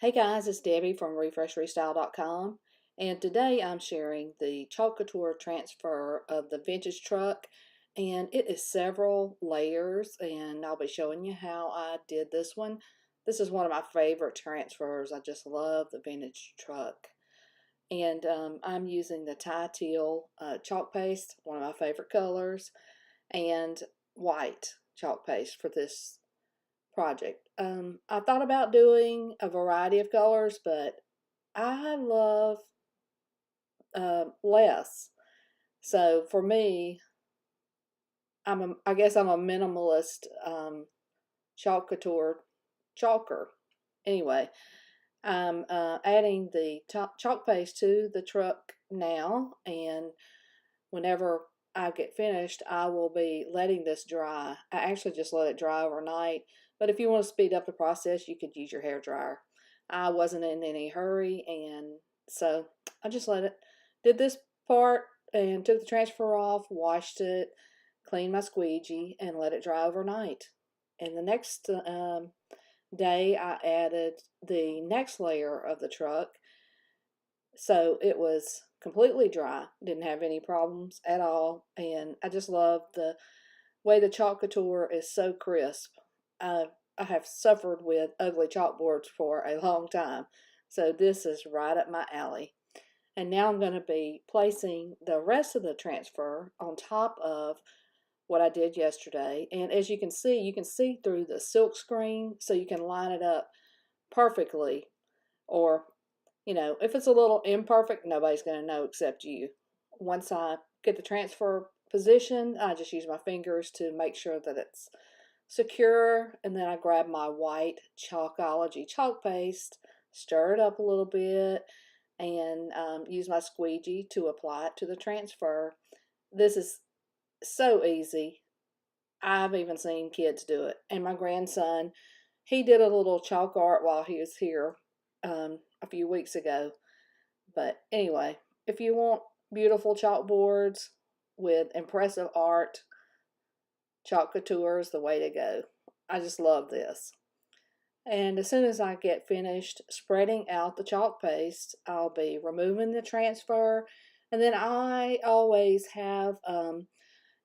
Hey guys, it's Debbie from RefreshRestyle.com, and today I'm sharing the Chalk Couture transfer of the vintage truck, and it is several layers, and I'll be showing you how I did this one. This is one of my favorite transfers. I just love the vintage truck. And I'm using the Tie Teal chalk paste, one of my favorite colors, and white chalk paste for this project. I thought about doing a variety of colors, but I love less. So for me, I guess I'm a minimalist chalk couture chalker. Anyway, I'm adding the chalk paste to the truck now, and whenever I get finished, I will be letting this dry. I actually just let it dry overnight, but if you want to speed up the process, you could use your hair dryer. I wasn't in any hurry, and so I just did this part and took the transfer off, washed it, cleaned my squeegee, and let it dry overnight. And the next day, I added the next layer of the truck, so it was completely dry, didn't have any problems at all, and I just love the way the Chalk Couture is so crisp. I have suffered with ugly chalkboards for a long time, so this is right up my alley. And now I'm going to be placing the rest of the transfer on top of what I did yesterday. And as you can see through the silk screen, so you can line it up perfectly. Or, if it's a little imperfect, nobody's going to know except you. Once I get the transfer position, I just use my fingers to make sure that it's secure, and then I grab my white Chalkology chalk paste, stir it up a little bit, and use my squeegee to apply it to the transfer. This is so easy. I've even seen kids do it. And my grandson, he did a little chalk art while he was here a few weeks ago. But anyway, if you want beautiful chalkboards with impressive art, Chalk Couture is the way to go. I just love this. And as soon as I get finished spreading out the chalk paste, I'll be removing the transfer. And then I always have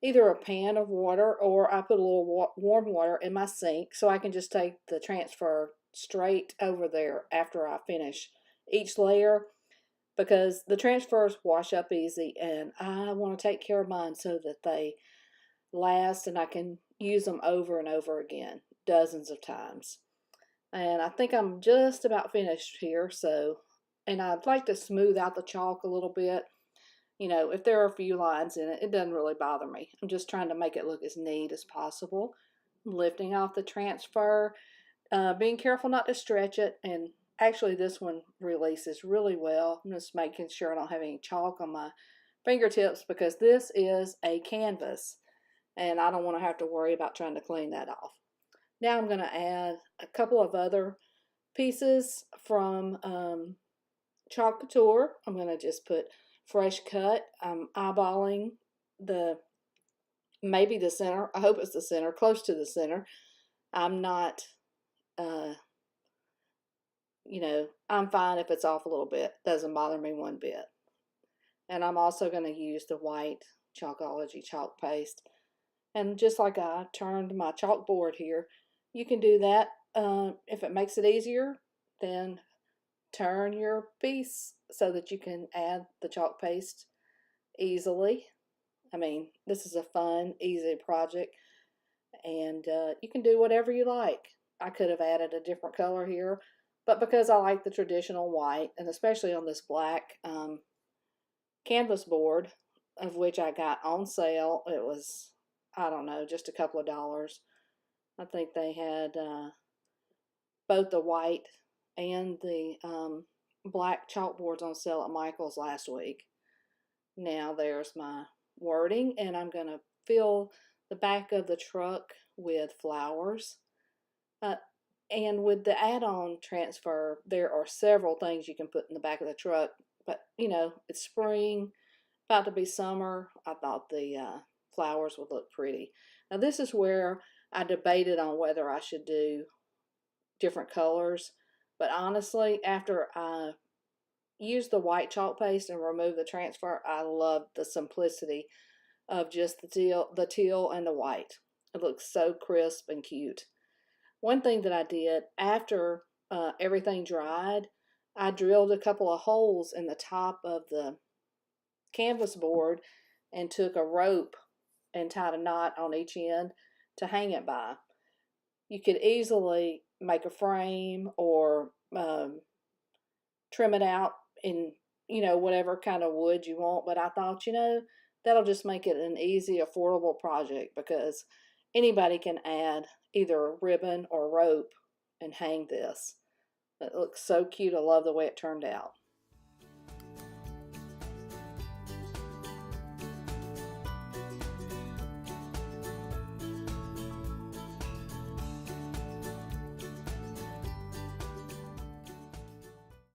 either a pan of water, or I put a little warm water in my sink so I can just take the transfer straight over there after I finish each layer, because the transfers wash up easy and I want to take care of mine so that they last and I can use them over and over again dozens of times. And I think I'm just about finished here, and I'd like to smooth out the chalk a little bit. If there are a few lines in it, it doesn't really bother me. I'm just trying to make it look as neat as possible. Lifting off the transfer, being careful not to stretch it, and actually this one releases really well. I'm just making sure I don't have any chalk on my fingertips because this is a canvas and I don't want to have to worry about trying to clean that off. Now I'm going to add a couple of other pieces from Chalk Couture. I'm going to just put fresh cut. I'm eyeballing maybe the center. I hope it's the center, close to the center. I'm not, I'm fine if it's off a little bit. Doesn't bother me one bit. And I'm also going to use the white Chalkology chalk paste. And just like I turned my chalkboard here, you can do that. If it makes it easier, then turn your piece so that you can add the chalk paste easily. I mean, this is a fun, easy project, and you can do whatever you like. I could have added a different color here, but because I like the traditional white, and especially on this black canvas board, of which I got on sale, it was, I don't know, just a couple of dollars. I think they had both the white and the black chalkboards on sale at Michael's last week. Now there's my wording, and I'm going to fill the back of the truck with flowers. And with the add-on transfer, there are several things you can put in the back of the truck. But, it's spring, about to be summer. I thought the flowers would look pretty. Now this is where I debated on whether I should do different colors. But honestly, after I used the white chalk paste and removed the transfer, I loved the simplicity of just the teal and the white. It looks so crisp and cute. One thing that I did after everything dried, I drilled a couple of holes in the top of the canvas board and took a rope and tied a knot on each end to hang it by. You could easily make a frame or trim it out in, whatever kind of wood you want. But I thought, that'll just make it an easy, affordable project because anybody can add either ribbon or rope and hang this. It looks so cute. I love the way it turned out.